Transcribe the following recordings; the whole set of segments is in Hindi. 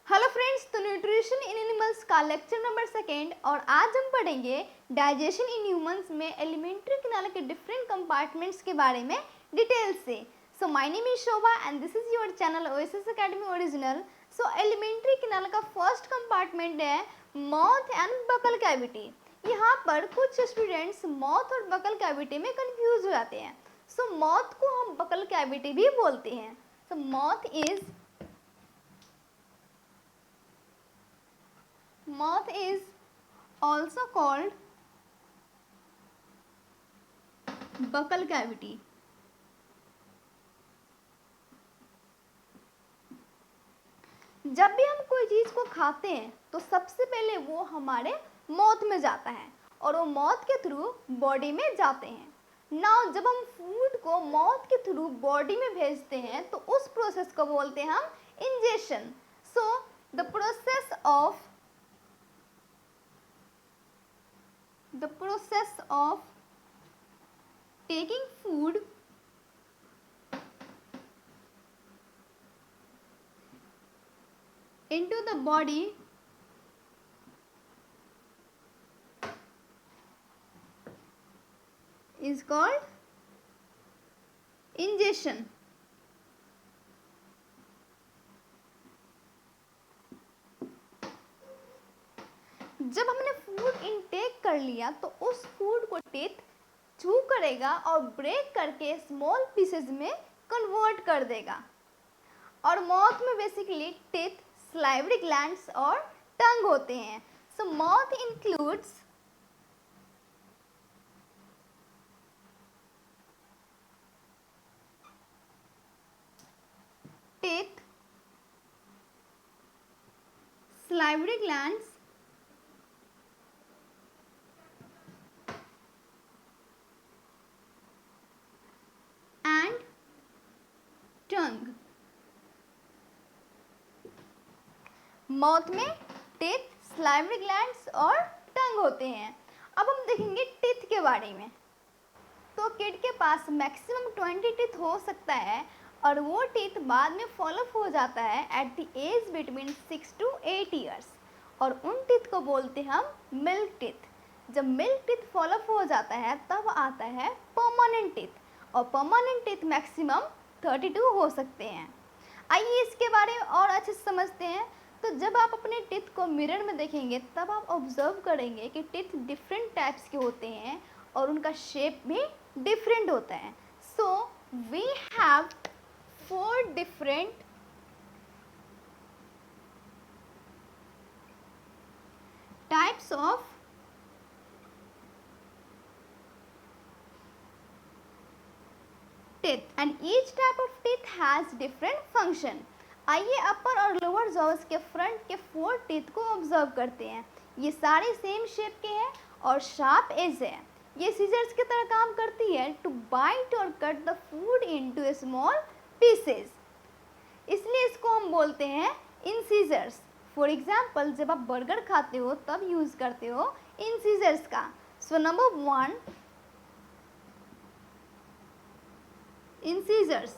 हेलो फ्रेंड्स, तो न्यूट्रिशन इन एनिमल्स का लेक्चर नंबर 2 और आज हम पढ़ेंगे डाइजेशन इन ह्यूमंस में एलिमेंट्री कैनाल के डिफरेंट कंपार्टमेंट्स के बारे में डिटेल से। So my name is Shobha and this is your channel OSS academy original. So elementary canal का फर्स्ट कंपार्टमेंट है माउथ एंड बकल कैविटी। यहाँ पर कुछ स्टूडेंट्स माउथ और बकल कैविटी में कंफ्यूज हो जाते हैं। सो माउथ को हम बकल कैविटी भी बोलते हैं। सो mouth is also called buccal cavity. जब भी हम कोई चीज़ को खाते हैं तो सबसे पहले वो हमारे माउथ में जाता है और वो माउथ के थ्रू बॉडी में जाते हैं। नाउ जब हम फूड को माउथ के थ्रू बॉडी में भेजते हैं तो उस प्रोसेस को बोलते हैं हम ingestion. So the process of taking food into the body is called ingestion. जब हमने फूड इनटेक कर लिया तो उस फूड को टीथ चू करेगा और ब्रेक करके स्मॉल पीसेस में कन्वर्ट कर देगा। और माउथ में बेसिकली टीथ, सलाइवरी ग्लैंड्स और टंग होते हैं। सो mouth includes teeth, salivary glands and tongue. Mouth में टीथ, सलाइवरी ग्लैंड्स और टंग होते हैं। अब हम देखेंगे टीथ के बारे में। तो किड के पास मैक्सिमम 20 टीथ हो सकता है और वो टीथ बाद में फॉलोअप हो जाता है at the age between 6 to 8 years और उन टीथ को बोलते हैं हम मिल्क टीथ। जब मिल्क टीथ फॉलोअप हो जाता है तब आता है परमानेंट टीथ और परमानेंट टीथ मैक्सिमम 32 हो सकते हैं। आइए इसके बारे में और अच्छे से समझते हैं। तो जब आप अपने टीथ को मिरर में देखेंगे तब आप ऑब्जर्व करेंगे कि टीथ डिफरेंट टाइप्स के होते हैं और उनका शेप भी डिफरेंट होता है। So we have 4 different types of teeth and each type of teeth has different function. आइए अपर और लोअर जॉस के फ्रंट के 4 टीथ को ऑब्जर्व करते हैं। ये सारे सेम शेप के हैं और शार्प एज है। ये सीजर्स की तरह काम करती है टू बाइट और cut the food into small pieces, इसलिए इसको हम बोलते हैं इंसीजर्स। फॉर एग्जाम्पल जब आप बर्गर खाते हो तब यूज करते हो इंसीजर्स का। So number 1 incisors.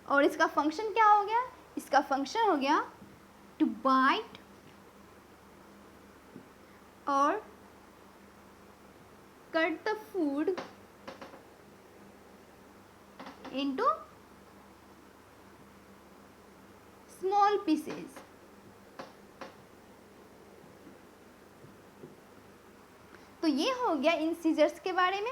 और इसका फंक्शन क्या हो गया? इसका फंक्शन हो गया टू बाइट और cut the food into small pieces. तो ये हो गया इंसीजर्स के बारे में।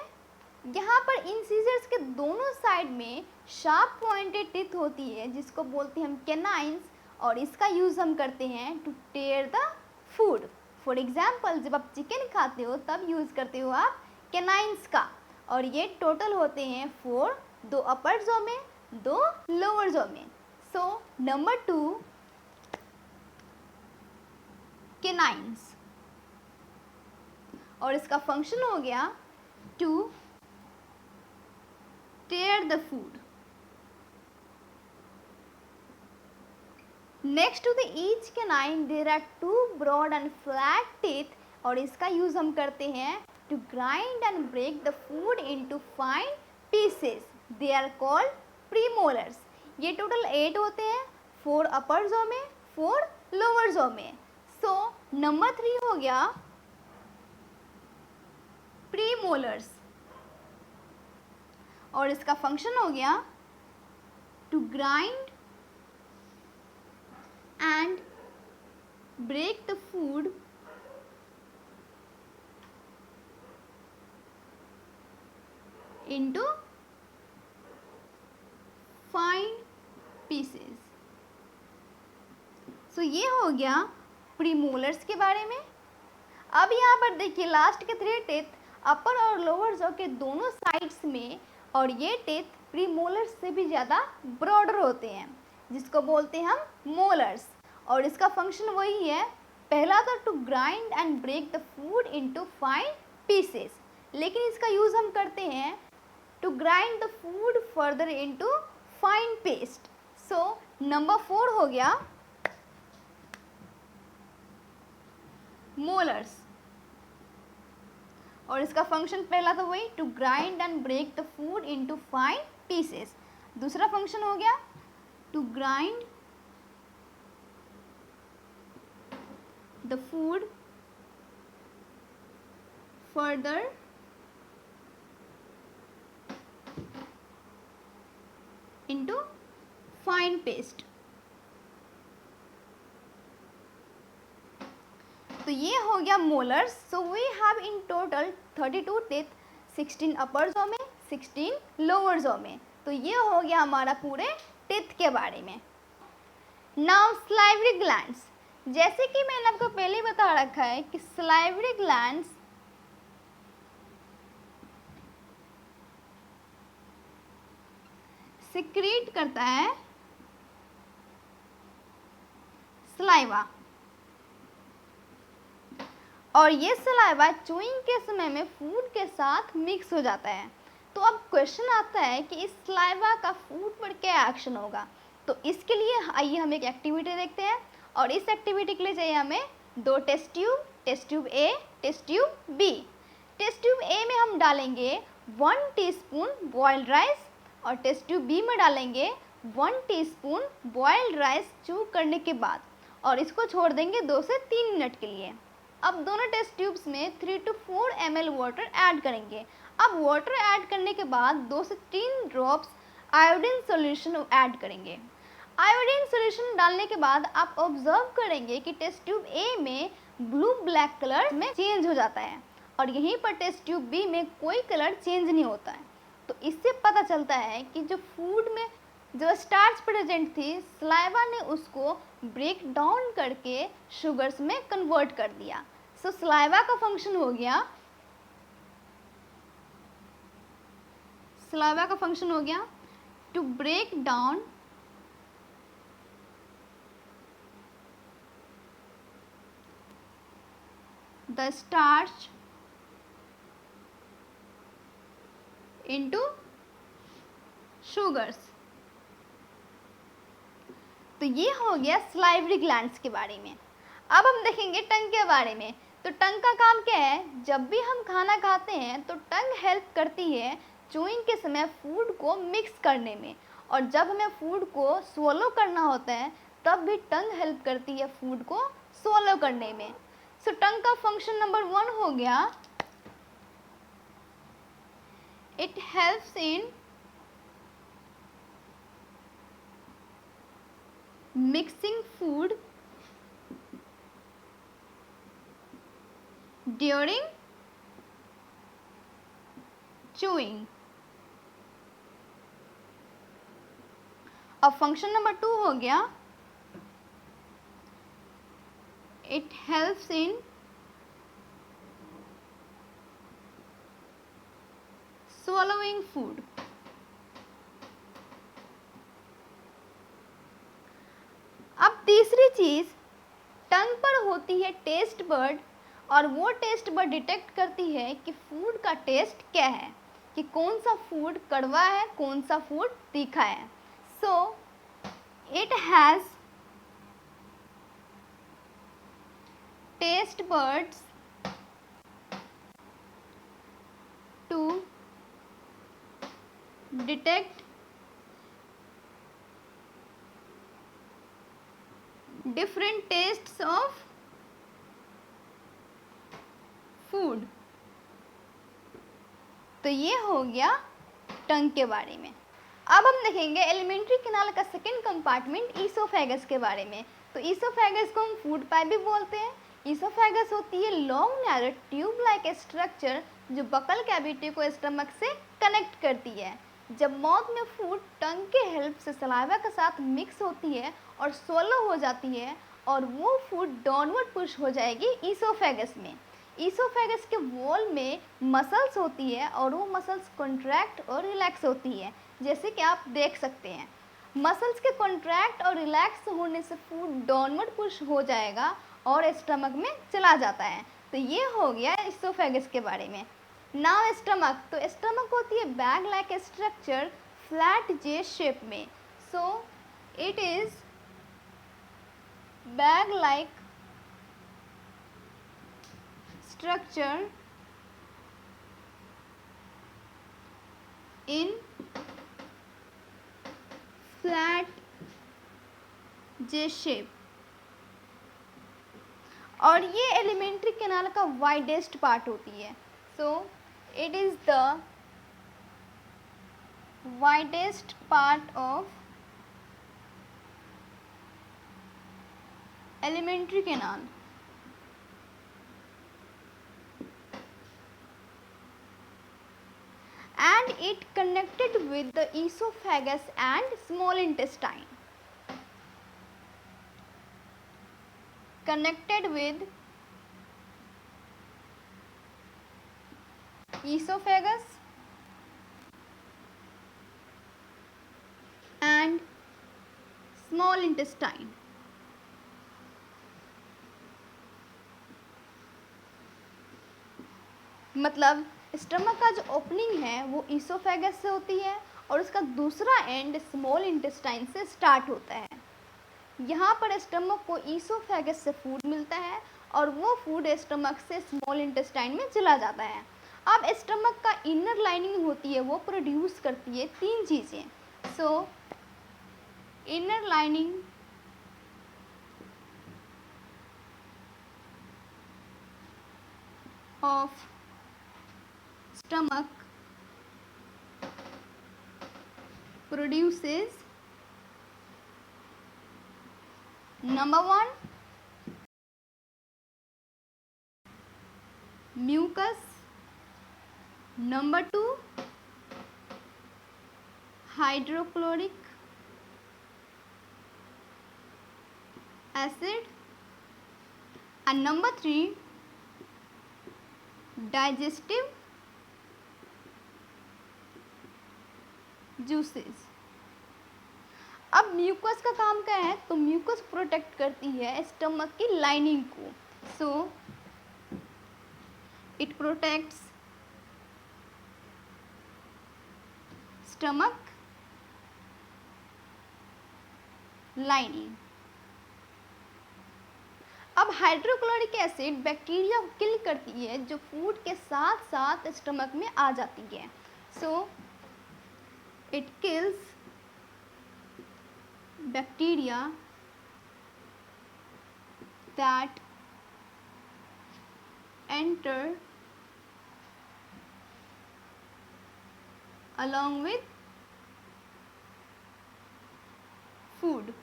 यहाँ पर इंसीजर्स के दोनों साइड में शार्प पॉइंटेड टीथ होती है जिसको बोलते हैं हम कैनाइन्स और इसका यूज़ हम करते हैं to tear the food. For example जब आप चिकन खाते हो तब यूज़ करते हो आप कैनाइन्स का और ये टोटल होते हैं 4, 2 अपर जॉ में, 2 लोअर जॉ में। सो नंबर 2 कैनाइन्स और इसका फंक्शन हो गया to tear the food. Next to the each canine there are 2 broad and flat teeth और इसका यूज हम करते हैं to grind and break the food into fine pieces. They are called premolars. ये टोटल 8 होते हैं, 4 अपर जॉ में 4 लोअर जॉ में। सो नंबर 3 हो गया प्रीमोलर्स, और इसका फंक्शन हो गया to grind and break the food into fine pieces. So ये हो गया प्रीमोलर्स के बारे में। अब यहाँ पर देखिए लास्ट के 3 टीथ अपर और लोअर जॉ के दोनों साइड्स में, और ये टीथ प्रीमोलर्स से भी ज़्यादा ब्रॉडर होते हैं, जिसको बोलते हैं हम मोलर्स। और इसका फंक्शन वही है, पहला था to grind and break the food into fine pieces, लेकिन इसका यूज़ हम करते हैं to grind the food further into fine paste. So number 4 हो गया molars, और इसका फंक्शन पहला तो वही to grind and break the food into fine pieces, दूसरा फंक्शन हो गया to grind the food further into fine paste। तो ये हो गया molars. So we have in total 32 teeth, 16 upper jaw में, 16 लोअर जॉ में। तो ये हो गया हमारा पूरे टीथ के बारे में। नाउ सलाइवरी ग्लैंड्स, जैसे कि मैंने आपको पहले बता रखा है कि सलाइवरी ग्लैंड्स सिक्रीट करता है सलाइवा, और ये सलाइवा चूइंग के समय में फूड के साथ मिक्स हो जाता है। तो अब क्वेश्चन आता है कि इस सलाइवा का फूड पर क्या एक्शन होगा। तो इसके लिए आइए हम एक एक्टिविटी देखते हैं, और इस एक्टिविटी के लिए चाहिए हमें 2 test tube A, test tube B. Test tube A में हम डालेंगे 1 टीस्पून बॉइल्ड राइस, और टेस्ट ट्यूब बी में डालेंगे 1 टीस्पून बॉइल्ड राइस चू करने के बाद, और इसको छोड़ देंगे 2 से 3 मिनट के लिए। अब दोनों टेस्ट ट्यूब्स में 3 to 4 ml वाटर ऐड करेंगे। अब वाटर ऐड करने के बाद 2 से 3 ड्रॉप्स आयोडीन सॉल्यूशन ऐड करेंगे। आयोडीन सॉल्यूशन डालने के बाद आप ऑब्जर्व करेंगे कि टेस्ट ट्यूब ए में ब्लू ब्लैक कलर में चेंज हो जाता है, और यहीं पर टेस्ट ट्यूब बी में कोई कलर चेंज नहीं होता है। तो इससे पता चलता है कि जो फूड में जो स्टार्च प्रेजेंट थी, सलाइवा ने उसको ब्रेक डाउन करके शुगर्स में कन्वर्ट कर दिया। सो सलाइवा का फंक्शन हो गया, सलाइवा का फंक्शन हो गया to break down the starch into sugars. तो ये हो गया सलाइवरी ग्लैंड्स के बारे में। अब हम देखेंगे टंग के बारे में। तो टंग का काम क्या है, जब भी हम खाना खाते हैं तो टंग हेल्प करती है चूइंग के समय फूड को मिक्स करने में, और जब हमें फूड को स्वॉलो करना होता है तब भी टंग हेल्प करती है फूड को स्वॉलो करने में। सो टंग का फंक्शन नंबर 1 हो गया, it helps in mixing food during chewing। अब फंक्शन नंबर 2 हो गया, it helps in swallowing food। अब तीसरी चीज़, टंग पर होती है टेस्ट बर्ड, और वो टेस्ट बर्ड डिटेक्ट करती है कि फूड का टेस्ट क्या है, कि कौन सा फूड कड़वा है, कौन सा फूड तीखा है। So it has taste buds to detect different tastes of food. तो ये हो गया टंग के बारे में। अब हम देखेंगे एलिमेंट्री कैनाल का सेकेंड कंपार्टमेंट ईसोफेगस के बारे में। तो ईसोफेगस को हम फूड पाइप भी बोलते हैं। ईसोफेगस होती है long narrow tube like structure जो बकल कैविटी को स्टमक से कनेक्ट करती है। जब माउथ में फूड टंग के हेल्प से सलाइवा के साथ मिक्स होती है और सोलो हो जाती है और वो फूड डाउनवर्ड पुश हो जाएगी ईसोफेगस में। ईसोफेगस के वॉल में मसल्स होती है और वो मसल्स कॉन्ट्रैक्ट और रिलैक्स होती है, जैसे कि आप देख सकते हैं। मसल्स के कॉन्ट्रैक्ट और रिलैक्स होने से फूड डाउनवर्ड पुश हो जाएगा और स्टमक में चला जाता है। तो ये हो गया ईसोफेगस के बारे में। नाउ स्टमक, तो स्टमक होती है bag like structure flat J shape में। So it is bag like structure in flat J shape। और ये एलिमेंट्री कैनाल का वाइडेस्ट पार्ट होती है। So it is the widest part of alimentary canal. And it connected with the esophagus and small intestine. Connected with esophagus and small intestine. मतलब स्टमक का जो ओपनिंग है वो ईसोफेगस से होती है और उसका दूसरा एंड स्मॉल इंटेस्टाइन से स्टार्ट होता है। यहाँ पर स्टमक को ईसोफेगस से फूड मिलता है और वो फूड स्टमक से स्मॉल इंटेस्टाइन में चला जाता है। अब स्टमक का इनर लाइनिंग होती है वो प्रोड्यूस करती है तीन चीज़ें। सो inner lining of stomach produces number 1 mucus, number 2 hydrochloric acid and number 3 digestive juices. अब म्यूकस का काम क्या है? तो म्यूकस प्रोटेक्ट करती है स्टमक की लाइनिंग को। So it protects stomach lining. अब हाइड्रोक्लोरिक एसिड बैक्टीरिया को किल करती है जो फूड के साथ साथ स्टमक में आ जाती है। सो it kills bacteria that enter along with food।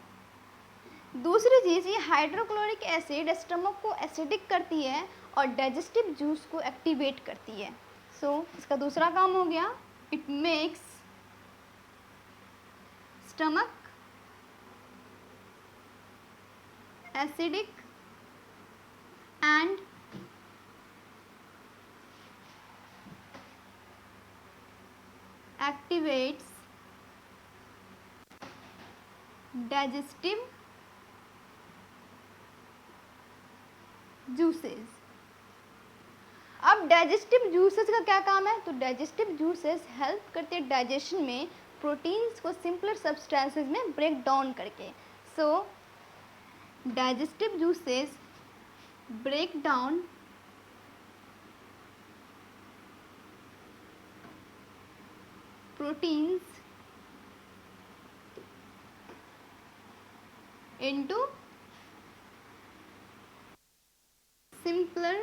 दूसरी चीज़, ये हाइड्रोक्लोरिक एसिड स्टमक को एसिडिक करती है और डाइजेस्टिव जूस को एक्टिवेट करती है। सो इसका दूसरा काम हो गया, it makes stomach acidic and activates digestive juices। अब डाइजेस्टिव जूसेस का क्या काम है? तो डाइजेस्टिव जूसेस हेल्प करते हैं डाइजेशन में प्रोटीन्स को सिंपलर सब्सटेंसेस में ब्रेक डाउन करके। So digestive juices break down proteins into simpler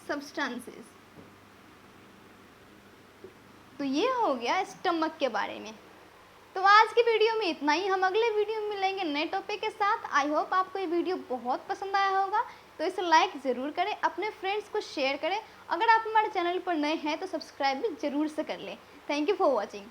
substances. तो ये हो गया स्टमक के बारे में। तो आज की वीडियो में इतना ही। हम अगले वीडियो में मिलेंगे नए टॉपिक के साथ। आई होप आपको ये वीडियो बहुत पसंद आया होगा, तो इसे लाइक ज़रूर करें, अपने फ्रेंड्स को शेयर करें। अगर आप हमारे चैनल पर नए हैं तो सब्सक्राइब भी ज़रूर से कर लें। Thank you for watching.